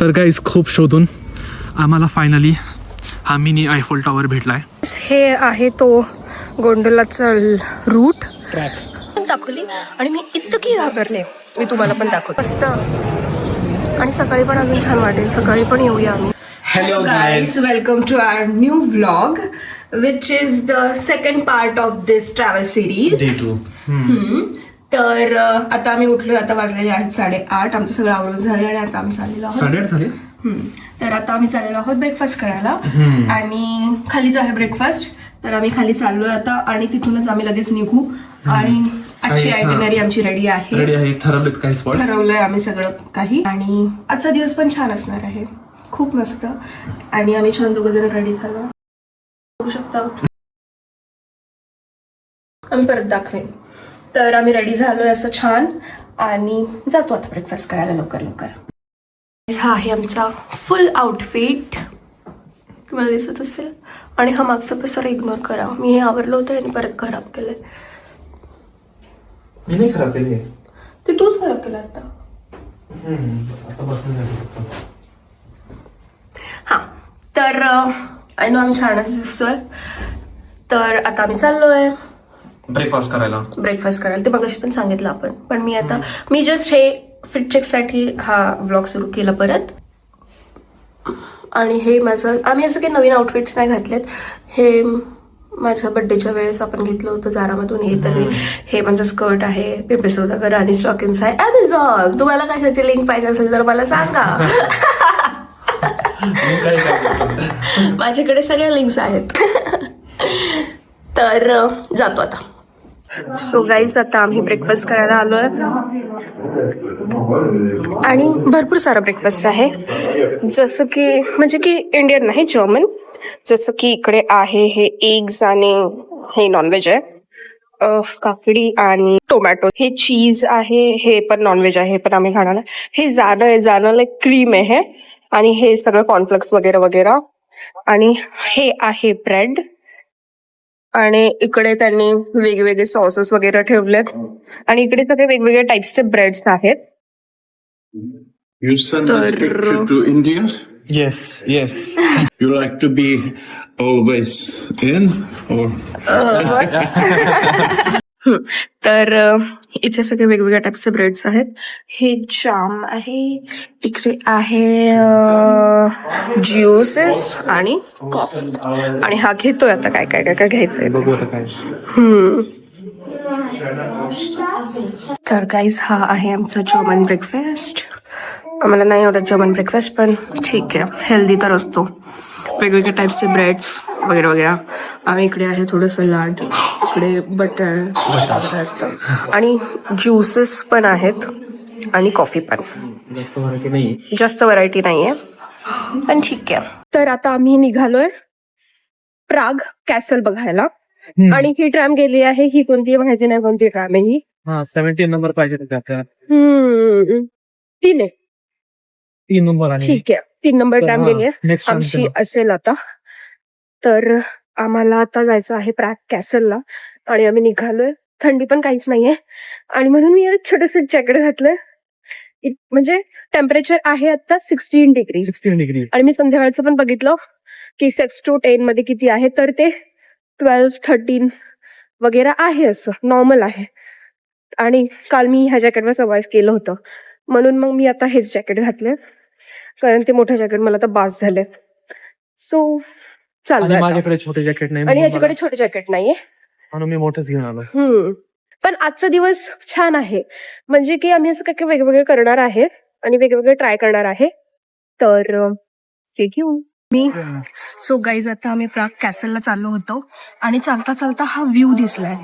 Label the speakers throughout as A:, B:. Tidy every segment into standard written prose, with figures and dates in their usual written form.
A: तर गाईज खूप शोधून आम्हाला फायनली हा मिनी आयफोल टॉवर भेटला आहे.
B: हे आहे तो गोंडोलाचा रूट
A: ट्रॅक
B: दाखवली आणि मी इतकी घाबरले. मी तुम्हाला पण दाखवते मस्त. आणि सकाळी पण अजून छान वाटेल. सकाळी पण येऊया आम्ही.
A: Hello guys,
B: welcome to our new vlog, which is the second part of this travel series.
A: Day 2.
B: तर आता आम्ही उठलोय. आता वाजलेले आहेत 8:30. आमचं सगळं आवरून झालं आणि आता आम्ही चाललेलो आहोत.
A: 8:30 झाले.
B: तर आता आम्ही चाललेलो आहोत ब्रेकफास्ट करायला आणि खालीच आहे ब्रेकफास्ट. तर आम्ही खाली चाललोय आता आणि तिथूनच आम्ही लगेच निघू. आणि आजची आयटिनरी आमची रेडी आहे.
A: ठरवलेत काही स्पॉट.
B: ठरवलंय आम्ही सगळं काही. आणि आजचा दिवस पण छान असणार आहे. खूप मस्त. आणि आम्ही छान दोघं जण रेडी झालो. बघू शकता. आम्ही परत दाखवेन. तर आम्ही रेडी झालोय असं छान आणि जातो आता ब्रेकफास्ट करायला लवकर लवकर. हा आहे आमचा फुल आउटफिट. तुम्हाला दिसत असेल. आणि हा मागचा पसारा इग्नोर करा. मी हे आवरलं होतं आणि परत खराब केलंय.
A: मी नाही खराब केली.
B: ते तूच खराब केलं आता.
A: आता बसण्यासाठी.
B: हा तर आय नो आम्ही छानच दिसतोय. तर आता आम्ही चाललोय
A: ब्रेकफास्ट करायला.
B: ते मगाशी पण सांगितलं आपण. पण मी जस्ट हे फिट चेकसाठी हा व्लॉग सुरू केला परत. आणि हे माझं आम्ही असं काही नवीन आउटफिट्स नाही घातलेत. हे माझ्या बड्डेच्या वेळेस आपण घेतलं होतं जारामधून. हे माझं स्कर्ट आहे पिंपरी सौदागर आणि स्टॉकिन्स आहे ॲमेझॉन. तुम्हाला कशाची लिंक पाहिजे असेल तर मला सांगा. माझ्याकडे सगळ्या लिंक्स आहेत. तर जातो आता. सो गाईज आता आम्ही ब्रेकफास्ट करायला आलोय आणि भरपूर सारा ब्रेकफास्ट आहे. जसं की म्हणजे की इंडियन नाही जर्मन. जसं की इकडे आहे हे एग्स आणि हे नॉनव्हेज आहे. काकडी आणि टोमॅटो. हे चीज आहे. हे पण नॉनव्हेज आहे. हे पण आम्ही खाणार. हे जाणं क्रीम आहे. हे आणि हे सगळं कॉर्नफ्लेक्स वगैरे वगैरे. आणि हे आहे ब्रेड. आणि इकडे त्यांनी वेगवेगळे सॉसेस वगैरे ठेवलेत. आणि इकडे सगळे वेगवेगळे टाइप्सचे ब्रेड्स आहेत.
C: You send this picture to India?
A: Yes.
C: You like to be always in or?
B: तर इथे सगळे वेगवेगळ्या टाइपचे ब्रेड्स आहेत. हे जाम आहे. इकडे आहे ज्युसेस आणि कॉफी. आणि हा घेतोय आता काय काय काय काय घ्यायचंय.
A: बघू आता काय.
B: तर गाईज हा आहे आमचा जर्मन ब्रेकफास्ट. आम्हाला नाही आवडत जर्मन ब्रेकफास्ट पण ठीक आहे. हेल्दी तर असतो. वेगवेगळ्या टाईपचे ब्रेड्स वगैरे वगैरे. आणि इकडे आहे थोडं सलाड. इकडे बटर असतं. आणि ज्युसेस पण आहेत. आणि कॉफी पण. जास्त व्हरायटी नाहीये पण ठीक आहे. तर आता आम्ही निघालोय प्राग कॅसल बघायला. आणि ही ट्रॅम गेली आहे. ही कोणती माहिती नाही कोणती ट्रॅम आहे ही.
A: 17 नंबर पाहिजे. 3 नंबर.
B: ठीक आहे. 3 नंबर ट्रॅम गेली आहे आमची असेल आता. तर आम्हाला आता जायचं आहे प्राग कॅसलला. आणि आम्ही निघालोय. थंडी पण काहीच नाहीये. आणि म्हणून मी छोटंसं जॅकेट घातलंय. म्हणजे टेम्परेचर आहे आता 16 डिग्री. आणि मी संध्याकाळचं पण बघितलं की 6 to 10 मध्ये किती आहे. तर ते 12-13 वगैरे आहे. असं नॉर्मल आहे. आणि काल मी ह्या जॅकेटवर सर्वाइव्ह केलं होतं. म्हणून मग मी आता हेच जॅकेट घातले. कारण ते मोठे जॅकेट मला आता बास झाले. सो चालू.
A: माझ्याकडे छोटे जॅकेट नाही.
B: आणि याच्याकडे छोटे जॅकेट नाहीये
A: म्हणून मी मोठंच घेऊन आलो.
B: पण आजचा दिवस छान आहे. म्हणजे की आम्ही असं काही वेगवेगळे करणार आहे आणि वेगवेगळे ट्राय करणार आहे. तर ते घेऊ मी. सो गाईज आता आम्ही प्राग कॅसलला चाललो होतो. आणि चालता चालता हा व्ह्यू दिसलाय.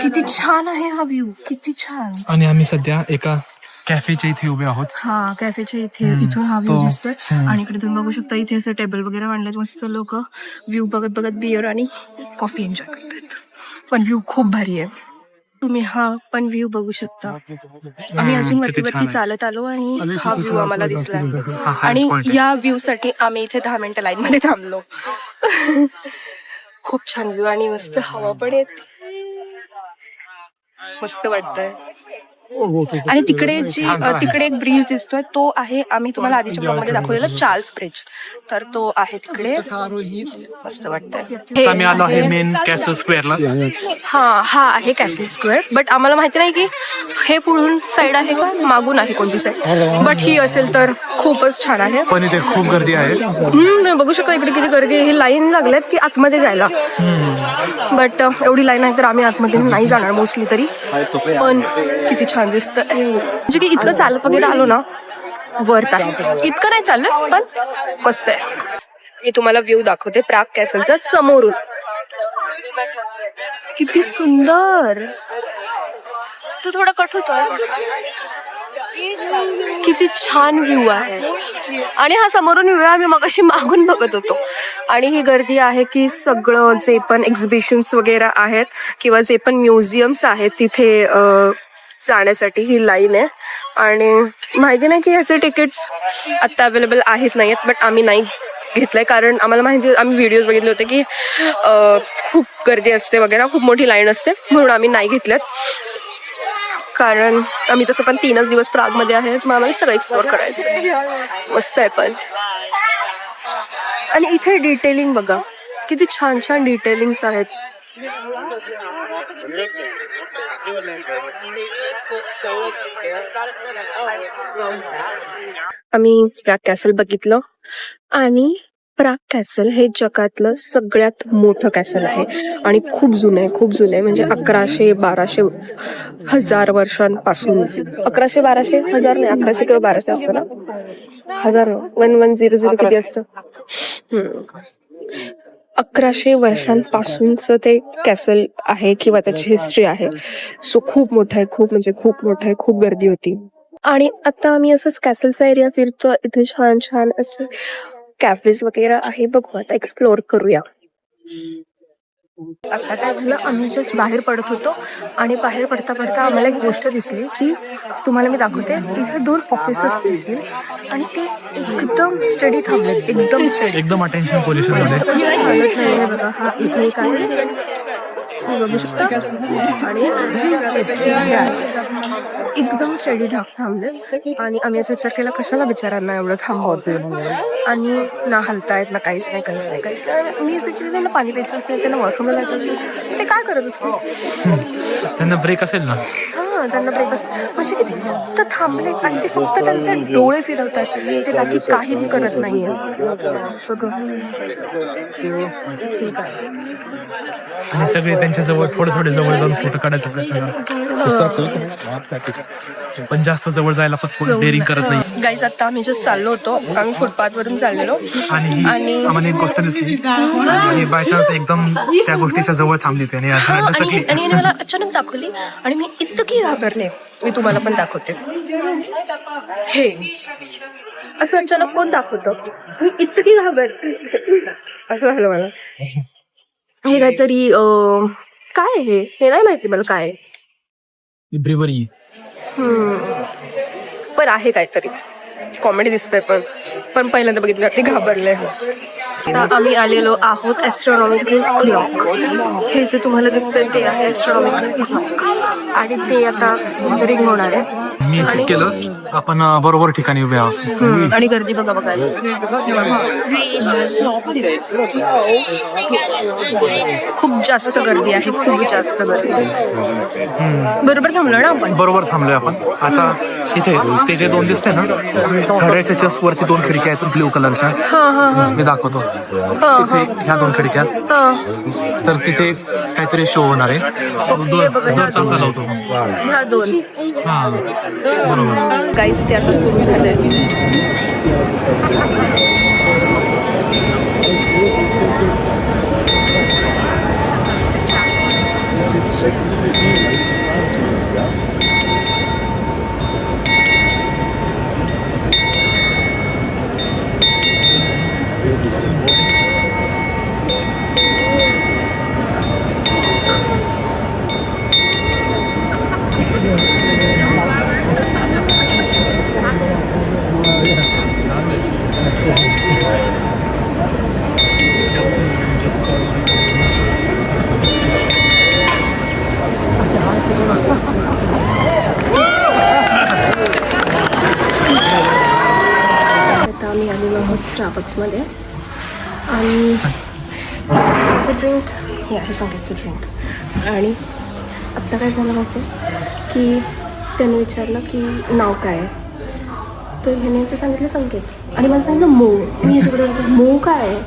B: किती छान आहे हा व्ह्यू. किती छान.
A: आणि आम्ही सध्या एका कॅफेच्या इथे उभे आहोत.
B: हा कॅफेच्या इथे. इथून हा व्ह्यू दिसतोय. आणि इकडे तुम्ही बघू शकता इथे असं टेबल वगैरे मांडलेत. मस्त लोक व्ह्यू बघत बघत बिअर आणि कॉफी एन्जॉय करतात. पण व्ह्यू खूप भारी आहे. तुम्ही हा पण व्ह्यू बघू शकता. आम्ही अजून वरती चालत आलो आणि हा व्ह्यू आम्हाला दिसला. आणि या व्ह्यू साठी आम्ही इथे 10 मिनिटं लाईन मध्ये थांबलो. खूप छान व्ह्यू आणि मस्त हवा पण येते. मस्त वाटतंय. आणि तिकडे तिकडे एक ब्रिज दिसतोय तो आहे, आम्ही तुम्हाला आधीच्या ब्लॉग मध्ये दाखवलेला चार्ल्स ब्रिज, तर तो आहे तिकडे. मस्त वाटतंय.
A: आम्ही आलो आहे मेन कॅसल स्क्वेअरला.
B: हा आहे कॅसल स्क्वेअर, बट आम्हाला माहिती नाही की हे पुढून साईड आहे का मागून आहे कोणती साईड, बट ही असेल तर खूपच छान आहे.
A: पण इथे खूप गर्दी आहे.
B: बघू शकतो इकडे किती गर्दी आहे. ही लाईन लागल्यात की आतमध्ये जायला, बट एवढी लाईन आहे तर आम्ही आतमध्ये नाही जाणार मोस्टली तरी. पण किती छान दिसतं म्हणजे की इतकं चालत वगैरे आलो ना वर्थ आहे. इतकं नाही चाललं पण मस्त आहे. मी तुम्हाला व्ह्यू दाखवते प्राग कॅसलचा समोरून. किती सुंदर. तो थोडा कट होतोय. किती छान व्ह्यू आहे. आणि हा समोरून व्ह्यू आहे, आम्ही मगाशी मागून बघत होतो. आणि ही गर्दी आहे की सगळं जे पण एक्झिबिशन्स वगैरे आहेत किंवा जे पण म्युझियम्स आहेत तिथे जाण्यासाठी ही लाईन आहे. आणि माहिती नाही की ह्याचे तिकीट्स आत्ता अवेलेबल आहेत नाही आहेत, बट आम्ही नाही घेतलंय कारण आम्हाला माहिती, आम्ही व्हिडिओज बघितले होते की खूप गर्दी असते वगैरे, खूप मोठी लाईन असते, म्हणून आम्ही नाही घेतल्यात. कारण आम्ही तसं पण 3 दिवस प्रागमध्ये आहेत, मग आम्हाला सगळं एक्सप्लोर करायचं. मस्त आहे पण. आणि इथे डिटेलिंग बघा किती छान छान डिटेलिंग्स आहेत. आम्ही प्राग कॅसल बघितलं आणि प्राग कॅसल हे जगातलं सगळ्यात मोठं कॅसल आहे आणि खूप जुनं आहे, खूप जुनं आहे. म्हणजे 1100-1200 हजार वर्षांपासून, 1100 1200 हजार नाही, 1100 किंवा 1200 असतं ना, 1000 1100 किती असतं, 1100 वर्षांपासूनच ते कॅसल आहे किंवा त्याची हिस्ट्री आहे. सो खूप मोठं आहे, खूप म्हणजे खूप मोठं आहे. खूप गर्दी होती. आणि आता आम्ही असंच कॅसलचा एरिया फिरतो. इथे छान छान असे कॅफेज वगैरे आहे. बघू आता एक्सप्लोर करूया. आता काय झालं, आम्ही जस्ट बाहेर पडत होतो आणि बाहेर पडता पडता आम्हाला एक गोष्ट दिसली की तुम्हाला मी दाखवते. इथे 2 ऑफिसर्स दिसतील आणि ते एकदम स्टडी थांबलेत, एकदम स्टडी,
A: एकदम अटेन्शन पोझिशन मध्ये.
B: बघा हा इथे एक आहे, बघू शकता. आणि एकदम स्टडी थांबले आणि आम्ही असं विचार केला कशाला बिचारांना एवढं थांबवते, आणि ना हलतायत ना काहीच नाही काहीच नाही काहीच नाही. मी असं त्यांना पाणी प्यायचं असेल, त्यांना वॉशरूमला जायचं असेल, ते काय करत असतो.
A: त्यांना ब्रेक असेल ना,
B: त्यांना ब्रेक असेल म्हणजे किती फक्त थांबले आणि ते फक्त त्यांचे डोळे फिरवतात, ते बाकी काहीच करत नाहीये.
A: आणि सगळे त्यांच्या जवळ थोडे जवळ जाऊन फोटो काढायचा प्रयत्न पण जास्त जवळ जायला पण डेअरिंग करत नाही.
B: गाईज आता आम्ही जस्ट चाललो होतो, आम्ही फुटपाथ वरून चाललेलो
A: आणि आम्हाला एक गोष्ट दिसली आणि बाय चान्स एकदम त्या गोष्टीच्या जवळ थांबली होती
B: आणि मला अचानक दाखवली आणि मी इतकी घाबरले. मी तुम्हाला पण दाखवते. हे असं अचानक कोण दाखवतं, मी इतकी घाबरते असं झालं मला. हे काहीतरी काय आहे हे नाही माहिती मला काय आहे.
A: ब्रिवरी
B: पण आहे काहीतरी कॉमेडी दिसतंय. पण पहिल्यांदा बघितलं ते घाबरले. आता आम्ही आलेलो आहोत ॲस्ट्रॉनॉमिकल क्लॉक. हे जे तुम्हाला दिसतंय ते आहे ॲस्ट्रॉनॉमिकल क्लॉक आणि ते आता रिंग होणार आहे.
A: मी चेक केलं, आपण बरोबर ठिकाणी उभे आहोत.
B: आणि गर्दी बघा खूप जास्त गर्दी आहे, खूप जास्त गर्दी. बरोबर थांबलो ना आपण,
A: बरोबर थांबलोय आपण. आता इथे ते जे 2 दिसते ना, घड्याळच्या जस्ट वरती 2 खिडक्या आहेत ब्ल्यू कलरच्या, मी दाखवतो. तिथे ह्या 2 खिडक्या, तर तिथे काहीतरी शो होणार आहे. 2 तासाला होतो
B: ह्या 2.
A: बरोबर.
B: गाईज ते आता सुरू झालंय. आम्ही आलेलो आहोत स्टारबक्समध्ये आणि असं ड्रिंक हे आहे संकेतचं ड्रिंक. आणि आत्ता काय झालं माहिती की त्याने विचारलं की नाव काय आहे, तर ह्याने असं सांगितलं संकेत आणि मला सांगितलं मो. मी हे सगळं मो काय आहे,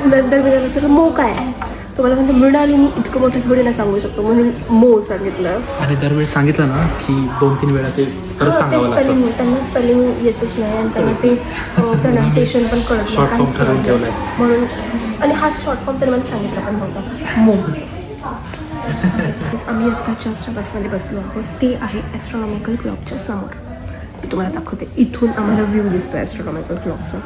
B: नंतर मी त्याला विचारलं मो काय आहे, तो मला म्हणतो मृणालिनी इतकं मोठं थोडी ना सांगू शकतो म्हणून मो सांगितलं.
A: आणि दरवेळी सांगितलं ना की 2-3 वेळा ते परत
B: ते
A: सांगावं
B: स्पेलिंग
A: लागतं.
B: त्यांना स्पेलिंग येतच नाही आणि त्यांना ते प्रोनाऊन्सिएशन पण कळत नाही
A: Short form
B: काहीच
A: ठरवून
B: कळत
A: ठेवलंय.
B: नाही. म्हणून आणि हा शॉर्ट फॉर्म त्यांनी मला सांगितलं पण नव्हता मो. आम्ही आत्ताच्या स्टारबक्समध्ये बसलो आहोत. ते आहे ॲस्ट्रॉनॉमिकल क्लॉकच्या समोर. मी तुम्हाला दाखवते. इथून आम्हाला व्ह्यू दिसतो ॲस्ट्रॉनॉमिकल क्लॉकचा.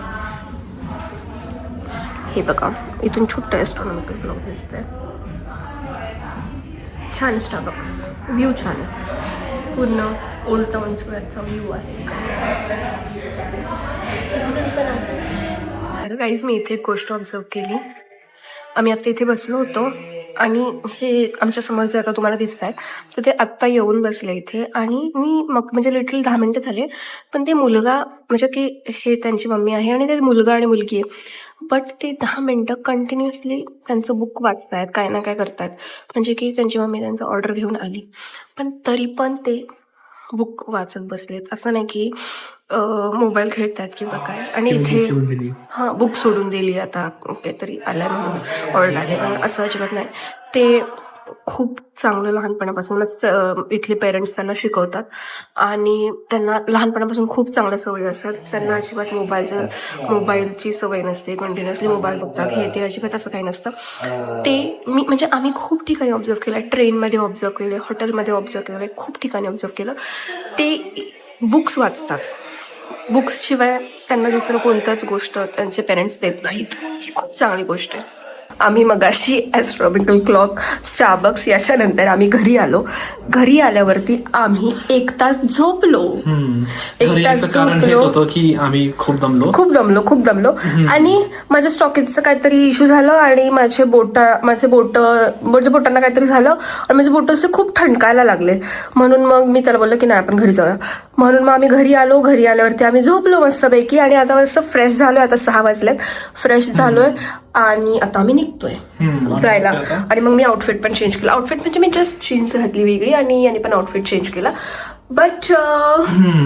B: हे बघा, इथून छोटं ॲस्ट्रॉनॉमिकल क्लॉक दिसतंय. छान स्टारबक्स, व्ह्यू छान आहे. पूर्ण ओल्ड टाउन स्क्वेअरचा व्ह्यू आहे. तर गाईज मी इथे एक गोष्ट ऑब्झर्व केली. आम्ही आत्ता इथे बसलो होतो आणि हे आमच्या समोर जे आता तुम्हाला दिसत आहेत तर ते आत्ता येऊन बसले इथे. आणि मी मग म्हणजे लिटरली 10 मिनटं झाले, पण ते मुलगा म्हणजे की हे त्यांची मम्मी आहे आणि ते मुलगा आणि मुलगी आहे, बट ते 10 मिनटं कंटिन्युअसली त्यांचं बुक वाचतायत, काय ना काय करतायत. म्हणजे की त्यांची मम्मी त्यांचं ऑर्डर घेऊन आली पण तरी पण ते बुक वाचत बसलेत. असं नाही की मोबाईल खेळतात किंवा काय. आणि इथे हां बुक सोडून दिली आता काहीतरी आलाय म्हणून ऑर्डर आले म्हणून, असं अजिबात नाही. ते खूप चांगलं लहानपणापासूनच इथले पेरेंट्स त्यांना शिकवतात आणि त्यांना लहानपणापासून खूप चांगल्या सवयी असतात. त्यांना अजिबात मोबाईलची सवय नसते, कंटिन्युअसली मोबाईल बघतात हे ते, अजिबात असं काही नसतं. ते मी म्हणजे आम्ही खूप ठिकाणी ऑब्झर्व केलं आहे, ट्रेनमध्ये ऑब्झर्व केलं आहे, हॉटेलमध्ये ऑब्झर्व केलं आहे, खूप ठिकाणी ऑब्झर्व केलं. ते बुक्स वाचतात. बुक्सशिवाय त्यांना दुसरं कोणत्याच गोष्ट त्यांचे पेरेंट्स देत नाहीत. ही खूप चांगली गोष्ट आहे. आम्ही मगाशी ॲस्ट्रॉनॉमिकल क्लॉक, स्टारबक्स याच्यानंतर आम्ही घरी आलो. घरी आल्यावरती आम्ही 1 तास झोपलो. 1 तास झोपलो
A: होतं की आम्ही खूप दमलो
B: आणि माझ्या स्टॉकेजचं काहीतरी इश्यू झालं आणि माझ्या बोटांना काहीतरी झालं आणि माझे बोट असे खूप ठणकायला लागले. म्हणून मग मी त्याला बोललो की नाही आपण घरी जाऊया. म्हणून मग आम्ही घरी आलो. घरी आल्यावरती आम्ही झोपलो मस्तपैकी आणि आता मस्त फ्रेश झालोय. आता 6 वाजलेत, फ्रेश झालोय आणि आता आम्ही निघतोय जायला. आणि मग मी आउटफिट पण चेंज केला. आउटफिट म्हणजे मी जस्ट जीन्स घातली वेगळी आणि याने पण आउटफिट चेंज केला. बट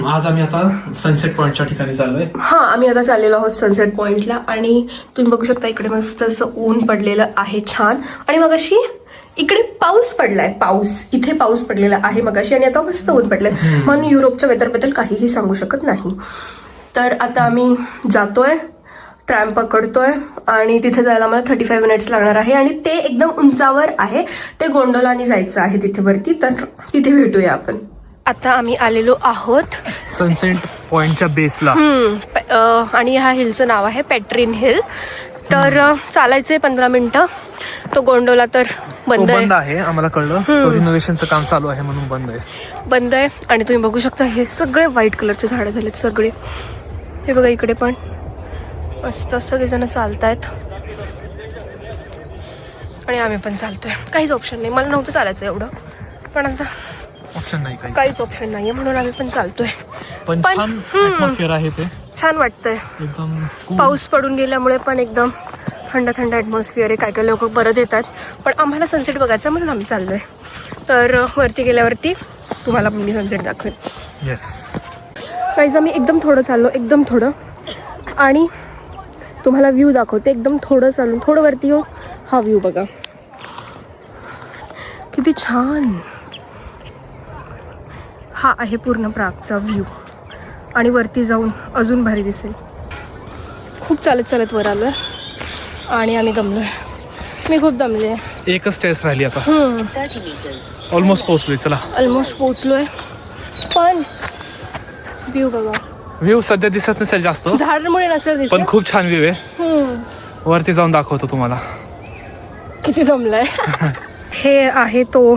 A: आज आम्ही आता सनसेट पॉइंटच्या ठिकाणी चाललोय.
B: हां आम्ही आता चाललेलो आहोत सनसेट पॉइंटला आणि तुम्ही बघू शकता इकडे मस्त असं ऊन पडलेलं आहे छान. आणि मग अशी इकडे पाऊस पडलाय, इथे पाऊस पडलेला आहे मगाशी आणि आता मस्त ऊन पडलंय. म्हणून युरोपच्या वेदरबद्दल काहीही सांगू शकत नाही. तर आता आम्ही जातोय, ट्रॅम पकडतोय आणि तिथे जायला मला 35 मिनिट्स लागणार आहे आणि ते एकदम उंचावर आहे. ते गोंडोलाने जायचं आहे तिथे वरती, तर तिथे भेटूया आपण. आता आम्ही आलेलो आहोत
A: सनसेट पॉइंटच्या बेसला.
B: आणि ह्या हिलचं नाव आहे पेट्रिन हिल. तर चालायचंय 15 मिनिटं. तो गोंडोला तर बंद
A: आहे आम्हाला कळलं. तो रिनोव्हेशनचं काम चालू आहे म्हणून बंद आहे. आणि तुम्ही बघू शकता हे सगळे व्हाईट कलरचे झाडं झालेत सगळे. हे बघा इकडे पण मस्त सगळेजण चालतायत आणि आम्ही पण चालतोय. काहीच ऑप्शन नाही, मला नव्हतं चालायचं एवढं, पण आता ऑप्शन नाही,
B: काहीच ऑप्शन नाहीये म्हणून आम्ही पण चालतोय.
A: पण छान ॲटमॉस्फिअर आहे ते,
B: छान वाटतंय.
A: एकदम
B: पाऊस पडून गेल्यामुळे पण एकदम थंड ॲटमॉस्फिअर आहे. काय काय लोक परत येतात, पण आम्हाला सनसेट बघायचा म्हणून आम्ही चाललोय. तर वरती गेल्यावरती तुम्हाला मी सनसेट दाखवेन.
A: येस
B: गाईज आम्ही एकदम थोडं चाललो, एकदम थोडं, आणि तुम्हाला व्ह्यू दाखवते. एकदम थोडं चालून थोडं वरती येऊन हा व्ह्यू बघा किती छान. हा आहे पूर्ण प्रागचा व्ह्यू आणि वरती जाऊन अजून भारी दिसेल. खूप चालत वर आलोय आणि आम्ही दमलोय. मी खूप दमले.
A: एकच टेस्ट राहिली आता. ऑलमोस्ट पोहोचलोय. चला
B: ऑलमोस्ट पोहोचलोय. पण व्ह्यू बघा.
A: व्ह्यू सध्या दिसत नसेल जास्त,
B: झाडांमुळे नसेल दिसत,
A: पण खूप छान व्ह्यू आहे. वरती जाऊन दाखवतो तुम्हाला.
B: किती दमलाय. हे आहे तो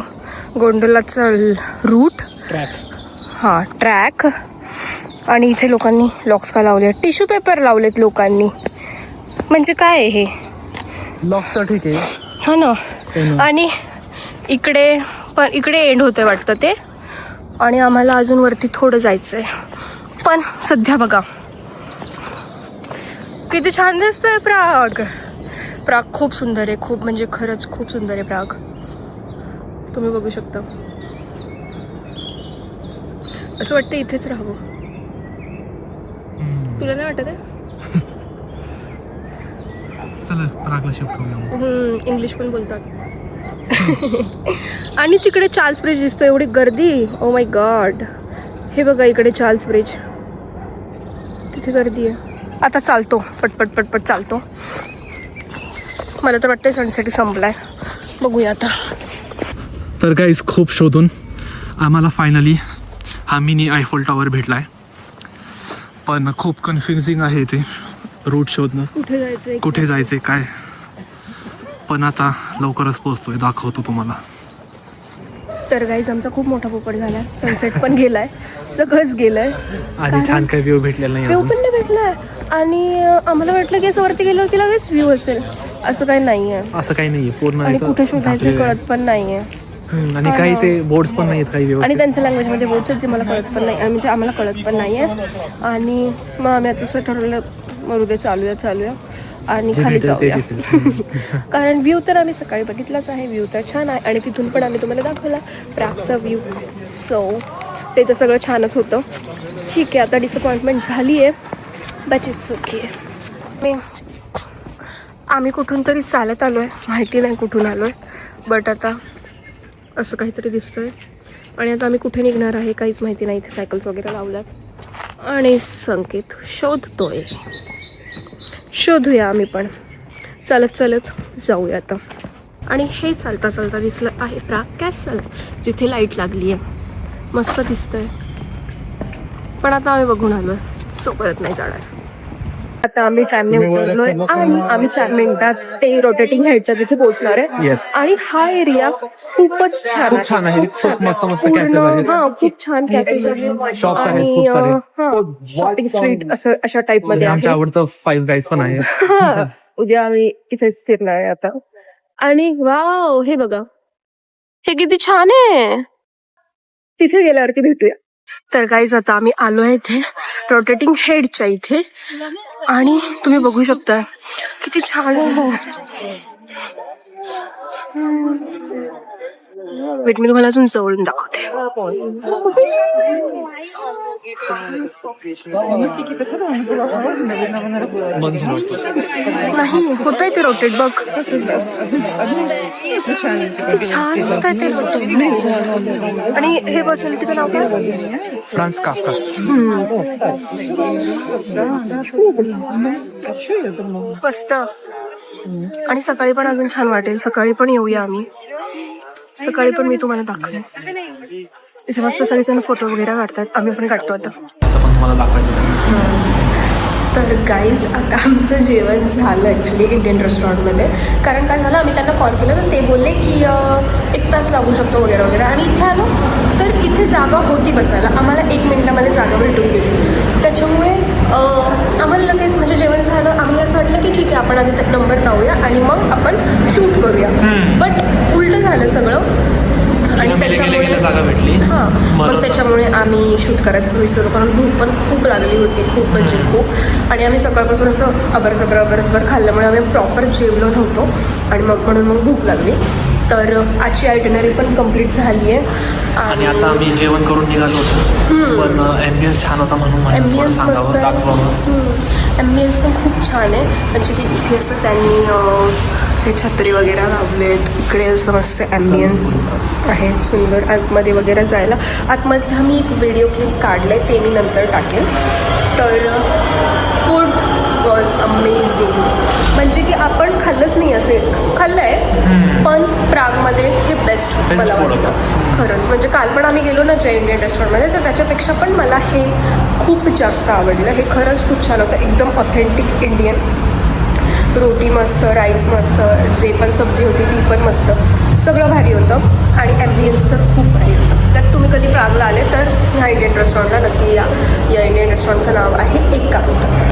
B: गोंडोलाचा रूट, हा ट्रॅक. आणि इथे लोकांनी लॉक्स का लावले, टिश्यू पेपर लावलेत लोकांनी. म्हणजे काय आहे हे,
A: लॉक्स ठीक आहे
B: हा ना. आणि इकडे पण इकडे एंड होते वाटतं ते. आणि आम्हाला अजून वरती थोडं जायचं आहे. पण सध्या बघा किती छान दिसतंय प्राग. प्राग खूप सुंदर आहे, खूप म्हणजे खरंच खूप सुंदर आहे प्राग. तुम्ही बघू शकता. असं वाटतं इथेच राहावं. तुला नाही वाटत आहे?
A: चला प्रागला शिफ्ट होऊया.
B: इंग्लिश पण बोलतात. आणि तिकडे चार्ल्स ब्रिज दिसतो. एवढी गर्दी. Oh my God. हे बघा इकडे चार्ल्स ब्रिज. तिथे गर्दी आहे. आता चालतो पटपट पटपट चालतो. मला तर वाटतं सनसेट संपलाय. बघूया आता.
A: तर गाईस खूप शोधून आम्हाला फायनली हा मिनी आयफोल टॉवर भेटलाय. पण खूप कन्फ्युजिंग आहे ते रूट शोधणं. कुठे जायचंय काय. पण आता लवकरच पोहोचतोय, दाखवतो तुम्हाला.
B: तर गाईज आमचा खूप मोठा पोपट झाला. सनसेट पण गेलाय, सगळंच गेलंय.
A: आणि छान काही व्ह्यू भेटलेला नाही
B: व्ह्यू
A: अजून.
B: पण नाही भेटलाय. आणि आम्हाला वाटलं की असं वरती गेलो की लगेच व्ह्यू असेल. असं काही नाहीये.
A: असं काही नाहीये. पूर्ण
B: आणि
A: इथं
B: कुठे शोधायचं
A: झाकलेलं आहे.
B: कळत पण नाहीये.
A: आणि काही ते बोर्ड्स पण नाहीत काही
B: आणि
A: व्यवस्थित.
B: त्यांच्या लँग्वेजमध्ये बोर्ड्स जे मला कळत पण नाही, म्हणजे आम्हाला कळत पण नाहीये. आणि मग आम्ही आता असं ठरवलं मरू दे, चालूया आणि
A: जे
B: खाली
A: भेटेल ते
B: जाऊया.
A: दिसेल.
B: कारण व्ह्यू तर आम्ही सकाळी बघितलाच आहे. व्ह्यू तर छान आहे. आणि तिथून पण आम्ही तुम्हाला दाखवला प्रागचा व्ह्यू. सो ते तर सगळं छानच होतं. ठीक आहे, आता डिसअपॉइंटमेंट झाली आहे, बट इट्स ओके. आम्ही कुठून तरी चालत आलो आहे, माहिती नाही कुठून आलो आहे, बट आता असं काहीतरी दिसतंय. आणि आता आम्ही कुठे निघणार आहे काहीच माहिती नाही. इथे सायकल्स वगैरे लावल्यात आणि संकेत शोधूया आम्ही पण. चालत जाऊया आता. आणि हे चालता चालता दिसलं आहे प्राग कॅसल, जिथे लाईट लागली आहे. मस्त दिसतंय. पण आता आम्ही बघून आलोय, सो परत नाही जाणार. आता आम्ही ट्रॅमने उतरलोय आणि आम्ही 4 मिनिटात ते रोटेटिंग हेडच्या तिथे पोहोचणार आहे.
A: Yes.
B: आणि हा एरिया खूपच छान आहे.
A: खूप मस्त
B: पूर्ण
A: कॅफेज आहेत.
B: खूप छान कॅफेज आहेत.
A: शॉप्स आहेत खूप सारे.
B: शॉपिंग स्ट्रीट असं अशा टाइप मध्ये
A: आमचं
B: आहे.
A: आवडतं 5 गाईज पण आहे.
B: उद्या आम्ही इथेच फिरणार आहे आता. आणि वाव, हे बघा, हे किती छान आहे. तिथे गेल्यावरती भेटूया. तर गाईज आता आम्ही आलो आहे इथे रोटेटिंग हेडच्या इथे. आणि तुम्ही बघू शकता किती छान आहे. वेट, मी तुम्हाला अजून जवळून दाखवते. नाही होत आहे ते रोटेट, बघ किती छान होत आहे ते रोटेट. आणि हे पर्सनॅलिटीचं नाव काय?
A: France Kafka.
B: मस्त. आणि सकाळी पण अजून छान वाटेल. सकाळी पण येऊया आम्ही. सकाळी पण मी तुम्हाला दाखवेन. इथे मस्त सगळेजण फोटो वगैरे काढतात, आम्ही पण काढतो आता.
A: तुम्हाला दाखवायचं.
B: तर गाईज आता आमचं जेवण झालं ॲक्च्युली इंडियन रेस्टॉरंटमध्ये. कारण काय झालं, आम्ही त्यांना कॉल केला तर ते बोलले की 1 तास लागू शकतो वगैरे वगैरे. आणि इथे आलो तर इथे जागा होती बसायला. आम्हाला 1 मिनिटामध्ये जागा भेटून गेली. त्याच्यामुळे आम्हाला लगेच म्हणजे जेवण झालं. आम्हाला असं वाटलं की ठीक आहे, आपण आधी नंबर लावूया आणि मग आपण शूट करूया. बट उलटं झालं सगळं. आणि त्याच्यामुळे
A: जागा भेटली.
B: मग त्याच्यामुळे आम्ही शूट करायचं विसरलो. कारण भूक पण खूप लागली होती, खूप म्हणजे खूप. आणि आम्ही सकाळपासून असं अबरसबर खाल्ल्यामुळे आम्ही प्रॉपर जेवलो नव्हतो. आणि म्हणून मग भूक लागली. तर आजची आयटिनरी पण कंप्लीट झाली आहे.
A: आणि आता आम्ही जेवण करून निघालो होतो. पण ॲम्बियन्स छान होता म्हणून
B: ॲम्बियन्स मस्त आहे. ॲम्बियन्स पण खूप छान आहे. म्हणजे की इथे असं त्यांनी हे छत्री वगैरे लावलेत. इकडे असं मस्त ॲम्बियन्स आहे सुंदर. आतमध्ये वगैरे जायला. आतमध्ये आम्ही एक व्हिडिओ क्लिप काढलं आहे, ते मी नंतर टाकेन. तर फूड वॉज अमेझिंग. म्हणजे की आपण खाल्लंच नाही, असेल खाल्लं आहे पण प्रागमध्ये हे बेस्ट मला वाटतं खरंच. म्हणजे काल पण आम्ही गेलो ना ज्या इंडियन रेस्टॉरंटमध्ये, तर त्याच्यापेक्षा पण मला हे खूप जास्त आवडलं. हे खरंच खूप छान होतं, एकदम ऑथेंटिक इंडियन. रोटी मस्त, राईस मस्त, जे पण सब्जी होती ती पण मस्त, सगळं भारी होतं. आणि ॲम्बियन्स तर खूप भारी होतं. त्यात तुम्ही कधी प्रागला आले तर ह्या इंडियन रेस्टॉरंटला नक्की या. या इंडियन रेस्टॉरंटचं नाव आहे एकांत.